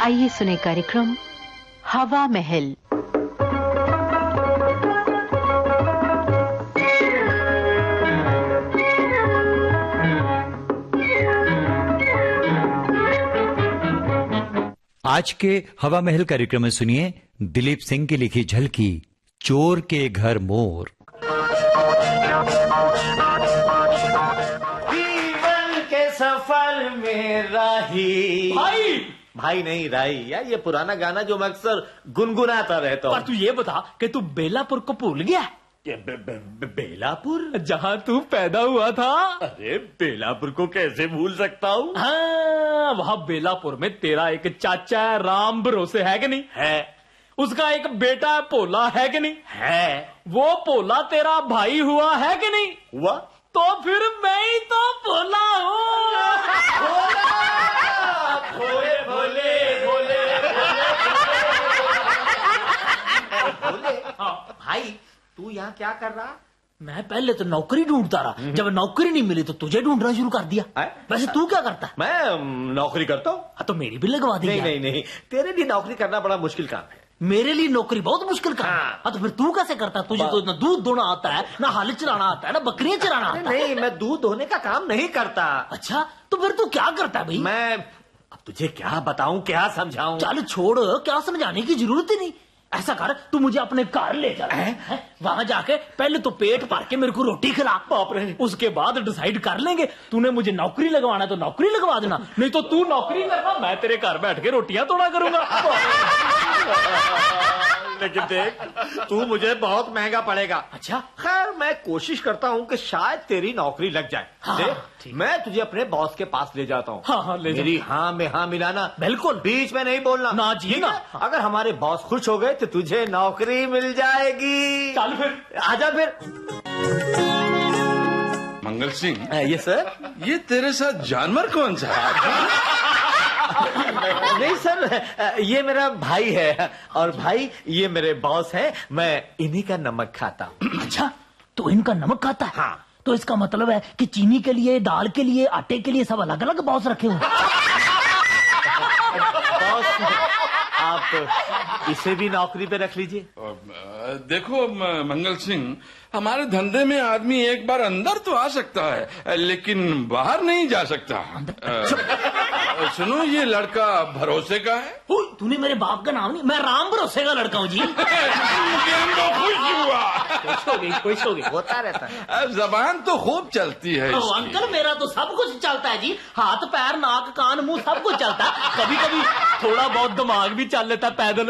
आइए सुने कार्यक्रम हवा महल। आज के हवा महल कार्यक्रम में सुनिए दिलीप सिंह की लिखी झलकी चोर के घर मोर। जीवन के सफर में राही भाई नहीं राही यार, ये पुराना गाना जो मैं अक्सर गुनगुनाता रहता हूँ। पर तू ये बता कि तू बेलापुर को भूल गया? ये बेलापुर जहाँ तू पैदा हुआ था। अरे बेलापुर को कैसे भूल सकता हूँ। हाँ, वहाँ बेलापुर में तेरा एक चाचा है राम भरोसे, है कि नहीं? है। उसका एक बेटा है भोला, है कि नहीं? है। वो भोला तेरा भाई हुआ, है कि नहीं? हुआ। तो फिर मैं ही तो भोला हूँ। भोले भोले भोले भोले। भाई तू यहाँ क्या कर रहा? मैं पहले तो नौकरी ढूंढता रहा, जब नौकरी नहीं मिली तो तुझे ढूंढना शुरू कर दिया। वैसे तू क्या करता है? मैं नौकरी करता हूँ। हाँ, तो मेरी भी लगवा दी। नहीं, तेरे लिए नौकरी करना बड़ा मुश्किल काम है। मेरे लिए नौकरी बहुत मुश्किल काम है। हाँ, तो फिर तू कैसे करता है? तुझे तो ना दूध धोना आता है, ना हल चलाना आता है, ना बकरियां चलाना आता है। नहीं, मैं दूध धोने का काम नहीं करता। अच्छा, तो फिर तू क्या करता है भाई? मैं अब तुझे क्या बताऊं, क्या समझाऊं? चल छोड़, क्या समझाने की जरूरत ही नहीं। ऐसा कर, तू मुझे अपने घर ले चल, वहां जाके पहले तो पेट भर के मेरे को रोटी खिला। बाप रे। उसके बाद डिसाइड कर लेंगे। तूने मुझे नौकरी लगवाना तो नौकरी लगवा देना, नहीं तो तू नौकरी करना, मैं तेरे घर बैठ के रोटियां तोड़ा करूंगा। लेकिन देख, तू मुझे बहुत महंगा पड़ेगा। अच्छा, खैर मैं कोशिश करता हूँ कि शायद तेरी नौकरी लग जाए। हाँ, मैं तुझे अपने बॉस के पास ले जाता हूँ। हाँ, ले मेरी हाँ में हाँ मिलाना, बिल्कुल, बीच में नहीं बोलना। ना जी ना। अगर हमारे बॉस खुश हो गए तो तुझे नौकरी मिल जाएगी। चल फिर, आजा फिर। मंगल सिंह, ये सर, ये तेरे साथ जानवर कौन सा है? नहीं सर, ये मेरा भाई है, और भाई ये मेरे बॉस है। मैं इन्हीं का नमक खाता हूँ। अच्छा, तो इनका नमक खाता है? हाँ। तो इसका मतलब है कि चीनी के लिए, दाल के लिए, आटे के लिए सब अलग अलग बॉस रखे हुए। बॉस, आप इसे भी नौकरी पे रख लीजिए। देखो मंगल सिंह, हमारे धंधे में आदमी एक बार अंदर तो आ सकता है, लेकिन बाहर नहीं जा सकता। सुनो, ये लड़का भरोसे का है। तूने मेरे बाप का नाम नहीं, मैं राम भरोसे का लड़का हूँ जी। खुश हुआ। खुश हो गई, होता रहता है। जबान तो खूब चलती है इसकी। अंकल, मेरा तो सब कुछ चलता है जी, हाथ पैर नाक कान मुंह सब कुछ चलता है। कभी कभी थोड़ा बहुत दिमाग भी चल लेता है पैदल।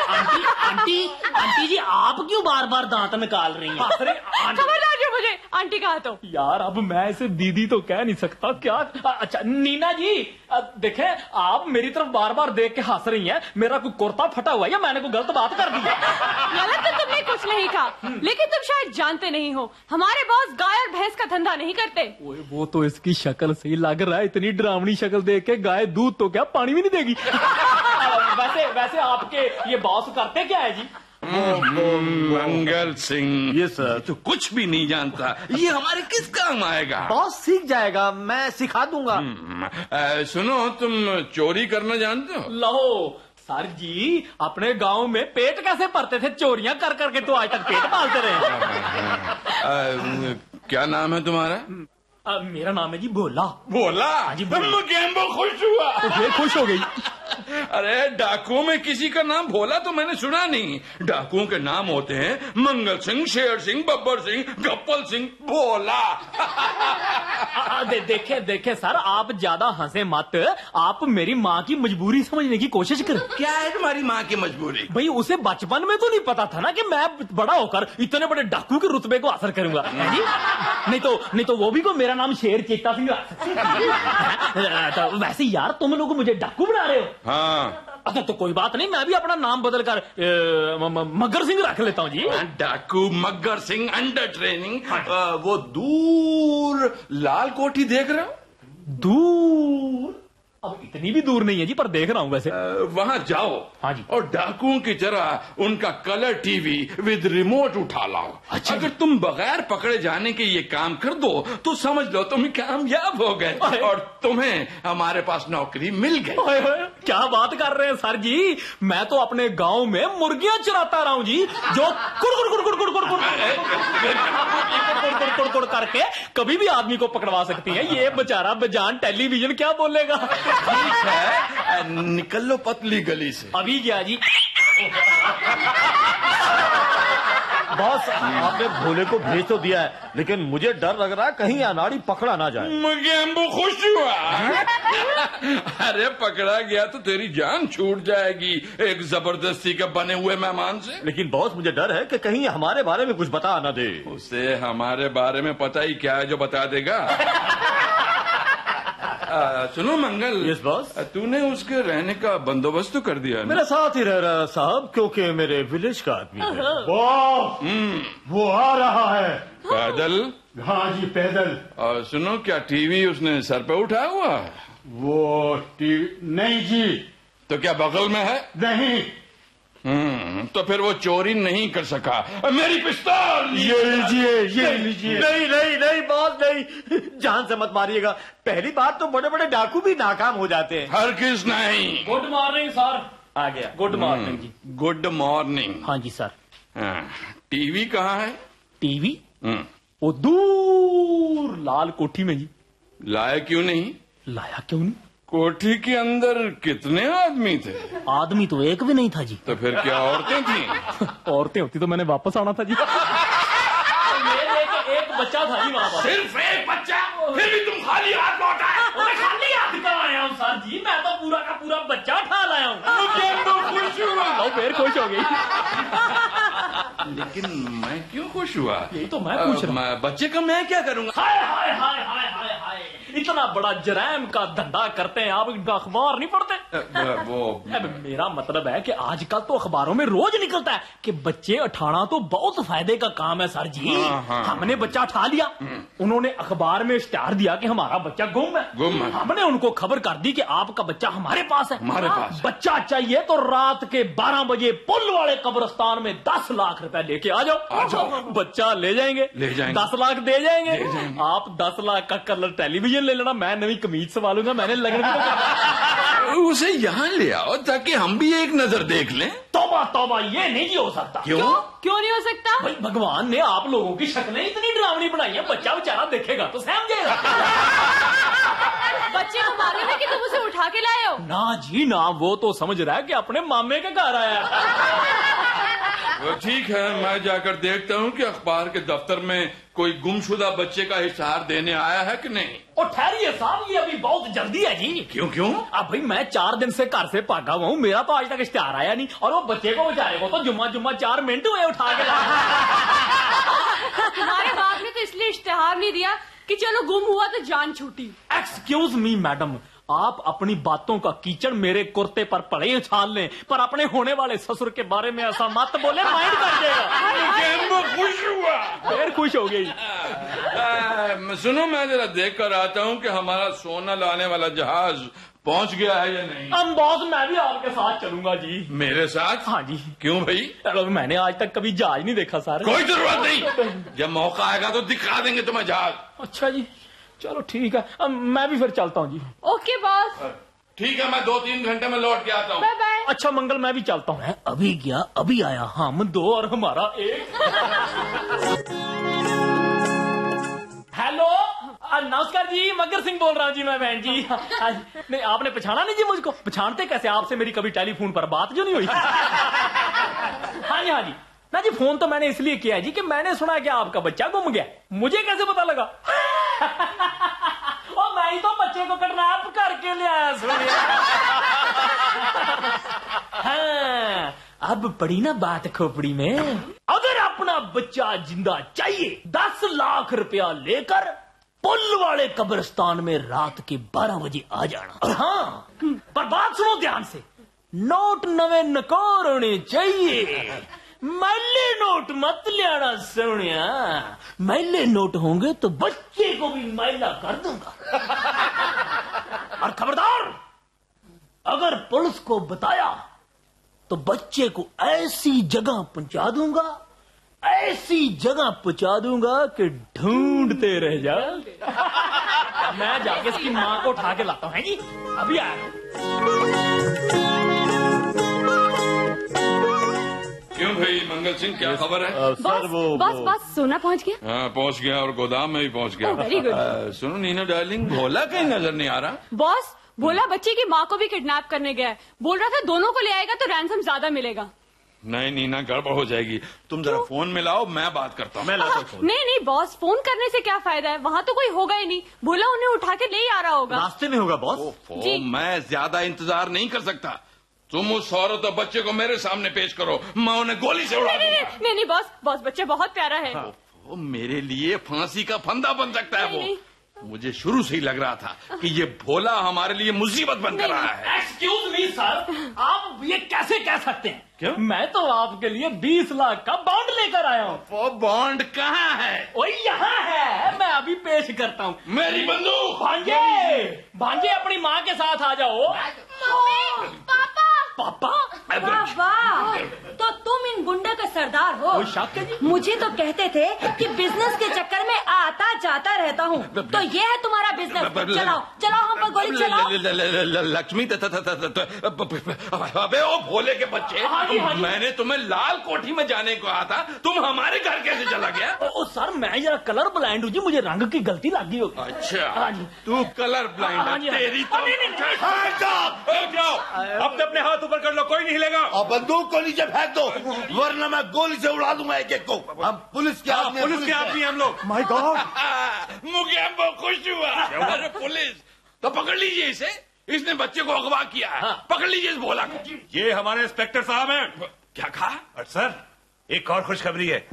आंटी जी, आप क्यों बार बार दांत निकाल रही हैं? खबरदार जो मुझे आंटी कहा तो। यार, अब मैं इसे दीदी तो कह नहीं सकता। क्या? अच्छा नीना जी, देखें, आप मेरी तरफ बार बार देख के हंस रही हैं। मेरा कोई कुर्ता फटा हुआ है या मैंने कोई गलत बात कर दी है? गलत तो तुमने कुछ नहीं कहा, लेकिन तुम शायद जानते नहीं हो, हमारे बॉस गाय और भैंस का धंधा नहीं करते। वो तो इसकी शक्ल से ही लग रहा है। इतनी डरावनी शक्ल देख के गाय दूध तो क्या पानी भी नहीं देगी। वैसे आपके ये बॉस करते क्या है जी? मंगल सिंह, ये सर, तो कुछ भी नहीं जानता। ये हमारे किस काम आएगा? बॉस सीख जाएगा, मैं सिखा दूंगा। सुनो, तुम चोरी करना जानते हो? लो सर जी, अपने गांव में पेट कैसे भरते थे? चोरियां कर करके तो आज तक पेट पालते रहे। क्या नाम है तुम्हारा? मेरा नाम है जी भोला। भोला? जी, खुश हुआ। तो ये खुश हो गई। अरे, डाकुओं में किसी का नाम भोला तो मैंने सुना नहीं। डाकुओं के नाम होते हैं मंगल सिंह, शेर सिंह, बब्बर सिंह, गप्पल सिंह, भोला। देखे सर, आप ज्यादा हंसे मत। आप मेरी माँ की मजबूरी समझने की कोशिश करें। क्या है तुम्हारी माँ की मजबूरी? भाई, उसे बचपन में तो नहीं पता था ना कि मैं बड़ा होकर इतने बड़े डाकू के रुतबे को हासिल करूंगा। नहीं तो वो भी को मेरा नाम शेर चेता सिंह। तो वैसे यार, तुम लोग मुझे डाकू बना रहे हो। हाँ। अच्छा, तो कोई बात नहीं, मैं भी अपना नाम बदल कर मगर सिंह रख लेता हूँ जी। डाकू मगर सिंह, अंडर ट्रेनिंग। वो दूर लाल कोठी देख रहे हो? दूर अब इतनी भी दूर नहीं है जी, पर देख रहा हूँ वैसे। वहाँ जाओ। हाँ जी। और डाकुओं की तरह उनका कलर टीवी विद रिमोट उठा लाओ। अच्छा। अगर तुम बगैर पकड़े जाने के ये काम कर दो तो समझ लो तुम कामयाब हो गए और तुम्हें हमारे पास नौकरी मिल गई। ओए होए, क्या बात कर रहे हैं सर जी, मैं तो अपने गांव में मुर्गियां चराता रहा हूँ जी, जो कुड़ करके कभी भी आदमी को पकड़वा सकती है। ये बेचारा बेजान टेलीविजन क्या बोलेगा। ठीक है, निकल लो पतली गली से। अभी क्या जी? बॉस, आपने भोले को भेज तो दिया है, लेकिन मुझे डर लग रहा है कहीं अनाड़ी पकड़ा ना जाए। मुझे अम्बू खुश हुआ। अरे पकड़ा गया तो तेरी जान छूट जाएगी एक जबरदस्ती के बने हुए मेहमान से। लेकिन बॉस, मुझे डर है कि कहीं हमारे बारे में कुछ बता ना दे। उसे हमारे बारे में पता ही क्या है जो बता देगा। सुनो मंगल। Yes boss. तूने उसके रहने का बंदोबस्त तो कर दिया है ना? मेरे साथ ही रह रहा है साहब, क्योंकि मेरे विलेज का आदमी है। बॉस, वो आ रहा है। पैदल? हाँ जी, पैदल। और सुनो, क्या टीवी उसने सर पे उठाया हुआ है? वो टीवी नहीं जी। तो क्या बगल में है? नहीं। तो फिर वो चोरी नहीं कर सका। मेरी पिस्तौल ये लीजिए, ये लीजिए। नहीं नहीं नहीं बॉस, नहीं, जान से मत मारिएगा। पहली बात तो बड़े बड़े डाकू भी नाकाम हो जाते हैं। हरगिज़ नहीं। Good morning sir. आ गया। गुड मॉर्निंग जी। Good morning. हाँ जी सर। टीवी कहाँ है? टीवी वो दूर लाल कोठी में जी। लाया क्यों नहीं? लाया क्यों नहीं? कोठी के अंदर कितने आदमी थे? आदमी तो एक भी नहीं था जी। तो फिर क्या औरतें थी? औरतें होती तो मैंने वापस आना था जी। एक बच्चा था जी वहाँ पर। सिर्फ एक बच्चा? फिर भी तुम खाली हाथ लौटा है? मैं खाली हाथ का आया हूँ सर जी, मैं तो पूरा का पूरा बच्चा उठा लाया हूँ। खुश हुआ। लो फिर खुश हो गई। लेकिन मैं क्यों खुश हुआ? यही तो मैं पूछ रहा हूँ। बच्चे का मैं क्या करूँगा? हाय हाय हाय हाय हाय हाय, इतना बड़ा जराइम का धंधा करते हैं आप, इनका अखबार नहीं पढ़ते? अब मेरा मतलब है कि आजकल तो अखबारों में रोज निकलता है कि बच्चे उठाना तो बहुत फायदे का काम है सर जी। हमने बच्चा उठा लिया, उन्होंने अखबार में इश्तिहार दिया कि हमारा बच्चा गुम है। हमने उनको खबर कर दी कि आपका बच्चा हमारे पास है। हमारे पास बच्चा चाहिए तो रात के 12 बजे पुल वाले कब्रिस्तान में 10 लाख रुपए लेके आ जाओ। बच्चा ले जाएंगे। 10 लाख दे जाएंगे। आप 10 लाख का कलर टेलीविजन ले लेना, मैं नई कमीज संभालूंगा। मैंने लगन उसे यहाँ ले आओ ताकि हम भी एक नजर देख लें। तौबा तौबा, ये नहीं हो सकता। क्यों नहीं हो सकता? भाई भगवान ने आप लोगों की शक्लें इतनी डरावनी बनाई है, बच्चा बेचारा देखेगा तो समझेगा। बच्चे को मालूम है कि तुम उसे उठा के लाए हो? ना जी ना, वो तो समझ रहा है कि अपने मामे के घर आया है। वो ठीक है, मैं जाकर देखता हूँ कि अखबार के दफ्तर में कोई गुमशुदा बच्चे का इश्तिहार देने आया है कि नहीं। और ठहरिए साहब, ये अभी बहुत जल्दी है जी। क्यों क्यों? अब भाई मैं 4 दिन से घर से भागा हुआ हूँ, मेरा तो आज तक इश्तिहार आया नहीं, और वो बच्चे को बेचारे को तो जुम्मा 4 मिनट हुए उठा के लाया। तुम्हारे बाप ने तो इसलिए इश्तिहार नहीं दिया कि चलो गुम हुआ तो जान छूटी। एक्सक्यूज मी मैडम, आप अपनी बातों का कीचड़ मेरे कुर्ते पर पड़े उछाल लें, पर अपने होने वाले ससुर के बारे में ऐसा मत बोले, माइंड कर देगा। खुश हुआ। फिर खुश हो गई। सुनो, मैं जरा देख कर आता हूँ कि हमारा सोना लाने वाला जहाज पहुँच गया है या नहीं। हम बॉस, मैं भी आपके साथ चलूंगा जी। मेरे साथ? हाँ जी। क्यों भाई? चलो, मैंने आज तक कभी जहाज नहीं देखा सर। कोई जरूरत नहीं, जब मौका आएगा तो दिखा देंगे तुम्हें जहाज। अच्छा जी, चलो ठीक है, अब मैं भी फिर चलता हूँ जी। Okay boss. ठीक है, मैं 2-3 घंटे में लौट के आता हूँ। Bye bye. अच्छा मंगल, मैं भी चलता हूँ। अभी गया अभी आया, हम 2 और हमारा 1। हेलो, नमस्कार जी, मगर सिंह बोल रहा हूँ जी मैं, बहन जी। नहीं, आपने पहचाना नहीं जी मुझको? पहचानते कैसे, आपसे मेरी कभी टेलीफोन पर बात जो नहीं हुई। हाँ जी हाँ जी, ना जी, फोन तो मैंने इसलिए किया है जी कि मैंने सुना कि आपका बच्चा गुम गया। मुझे कैसे पता लगा? और मैं ही तो बच्चे को किडनैप करके ले आया सुनिए। हाँ, अब पड़ी ना बात खोपड़ी में। अगर अपना बच्चा जिंदा चाहिए, 10 लाख रुपया लेकर पुल वाले कब्रिस्तान में रात के 12 बजे आ जाना। और हाँ, पर बात सुनो ध्यान से, नोट नवे नकोर होने चाहिए, मैले नोट मत लेना सोनिया। मैले नोट होंगे तो बच्चे को भी मैला कर दूंगा। और खबरदार, अगर पुलिस को बताया तो बच्चे को ऐसी जगह पहुंचा दूंगा, ऐसी जगह पहुंचा दूंगा कि ढूंढते रह जाओ। मैं जाके इसकी माँ को उठा के लाता हूँ, है जी? अभी आया। क्यों भाई मंगल सिंह, क्या खबर है? बॉस सोना पहुंच गया। हाँ पहुंच गया, और गोदाम में भी पहुंच गया। Very good. सुनो नीना डार्लिंग, भोला कहीं नजर नहीं आ रहा। बॉस भोला बच्चे की माँ को भी किडनैप करने गया है। बोल रहा था दोनों को ले आएगा तो रैंसम ज्यादा मिलेगा। नहीं नीना, गड़बड़ हो जाएगी। तुम जरा फोन मिलाओ, मैं बात करता हूँ। मैं लाता हूँ। नहीं बॉस, फोन करने से क्या फायदा है, वहाँ तो कोई होगा ही नहीं। भोला उन्हें उठा के ले ही आ रहा होगा। रास्ते में होगा बॉस। जी। मैं ज्यादा इंतजार नहीं कर सकता। तुम उस औरत और बच्चे को मेरे सामने पेश करो, मैं उन्हें गोली से उड़ा दूंगा। नहीं बॉस बच्चा बहुत प्यारा है। वो मेरे लिए फांसी का फंदा बन सकता है। नहीं। मुझे शुरू से ही लग रहा था कि ये भोला हमारे लिए मुसीबत बनकर रहा है। एक्सक्यूज मी सर, आप ये कैसे कह सकते हैं? क्यों? मैं तो आपके लिए 20 लाख का बॉन्ड लेकर आया हूँ। वो बॉन्ड कहाँ है? वो यहाँ है, मैं अभी पेश करता हूँ। मेरी बंदूक। भांजे अपनी माँ के साथ आ जाओ। पापा पापा? वाह, तो तुम इन गुंडा का सरदार हो। मुझे तो कहते थे कि बिजनेस के चक्कर में आता जाता रहता हूँ, तो ये है तुम्हारा बिजनेस। चलाओ हम पर गोली चलाओ। लक्ष्मी, अबे ओ भोले के बच्चे, हाँ जी। मैंने तुम्हें लाल कोठी में जाने को कहा था, तुम हमारे घर कैसे चला गया? ओ सर, मैं जरा कलर ब्लाइंड हूँ जी, मुझे रंग की गलती लगी होगी। अच्छा, तू कलर ब्लाइंड है? तेरी तो अपने अपने हाथ ऊपर कर लो, कोई नहीं हिलेगा। और बंदूक को नीचे फेंक दो, वरना मैं गोली से उड़ा दूंगा एक एक को। हम पुलिस के आदमी हम लोग। माय गॉड, मुझे बहुत खुश हुआ। अरे पुलिस तो पकड़ लीजिए इसे, इसने बच्चे को अगवा किया है। पकड़ लीजिए इस भोला को। ये हमारे इंस्पेक्टर साहब हैं। क्या कहा? और सर, एक और खुशखबरी है।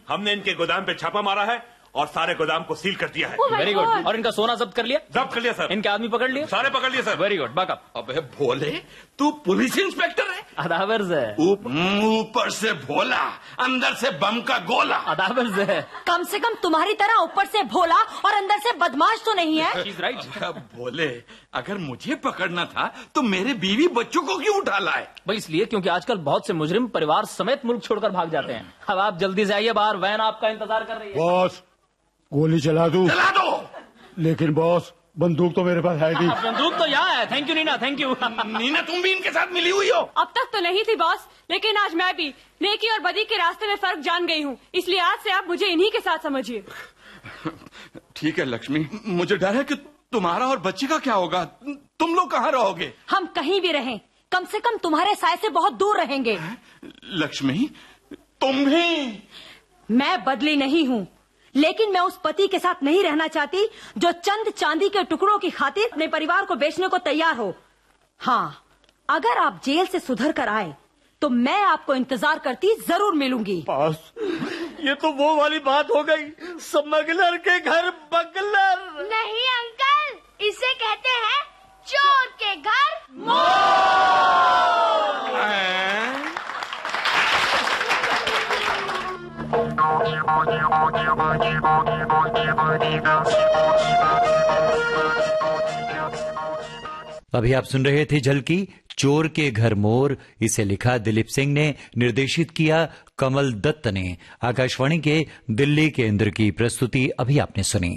हमने इनके गोदाम पे छापा मारा है और सारे गोदाम को सील कर दिया है। Very good. और इनका सोना जब्त कर लिया? जब्त कर लिया सर। इनके आदमी पकड़ लिए? सारे पकड़ लिए सर। Very good, backup. अबे भोले, तू पुलिस इंस्पेक्टर है? अदावर्ज है। ऊपर से भोला, अंदर से बम का गोला। अदावर्ज है। कम से कम तुम्हारी तरह ऊपर से भोला और अंदर से बदमाश तो नहीं है। राइट। भोले, अगर मुझे पकड़ना था तो मेरे बीवी बच्चों को क्यों उठा लाए? भाई इसलिए क्योंकि आजकल बहुत से मुजरिम परिवार समेत मुल्क छोड़कर भाग जाते हैं। अब आप जल्दी से आइए बाहर, वैन आपका इंतजार कर रही है। बॉस, गोली चला दूं? चला दो। लेकिन बॉस, बंदूक तो मेरे पास है नहीं। बंदूक तो यहाँ है। Thank you Neena, thank you. Neena, तुम भी इनके साथ मिली हुई हो? अब तक तो नहीं थी बॉस, लेकिन आज मैं भी नेकी और बदी के रास्ते में फर्क जान गई हूँ, इसलिए आज से आप मुझे इन्हीं के साथ समझिए। ठीक है लक्ष्मी, मुझे डर है कि तुम्हारा और बच्ची का क्या होगा। तुम लोग कहाँ रहोगे? हम कहीं भी रहें, कम से कम तुम्हारे साय से बहुत दूर रहेंगे। लक्ष्मी, तुम भी? मैं बदली नहीं हूँ, लेकिन मैं उस पति के साथ नहीं रहना चाहती जो चंद चांदी के टुकड़ों की खातिर अपने परिवार को बेचने को तैयार हो। हाँ, अगर आप जेल से सुधर कर आए तो मैं आपको इंतजार करती जरूर मिलूंगी। बॉस, ये तो वो वाली बात हो गई, स्मगलर के घर बगलर। नहीं अंकल, इसे कहते हैं चोर के घर अभी आप सुन रहे थे झलकी चोर के घर मोर। इसे लिखा दिलीप सिंह ने, निर्देशित किया कमल दत्त ने। आकाशवाणी के दिल्ली केंद्र की प्रस्तुति अभी आपने सुनी।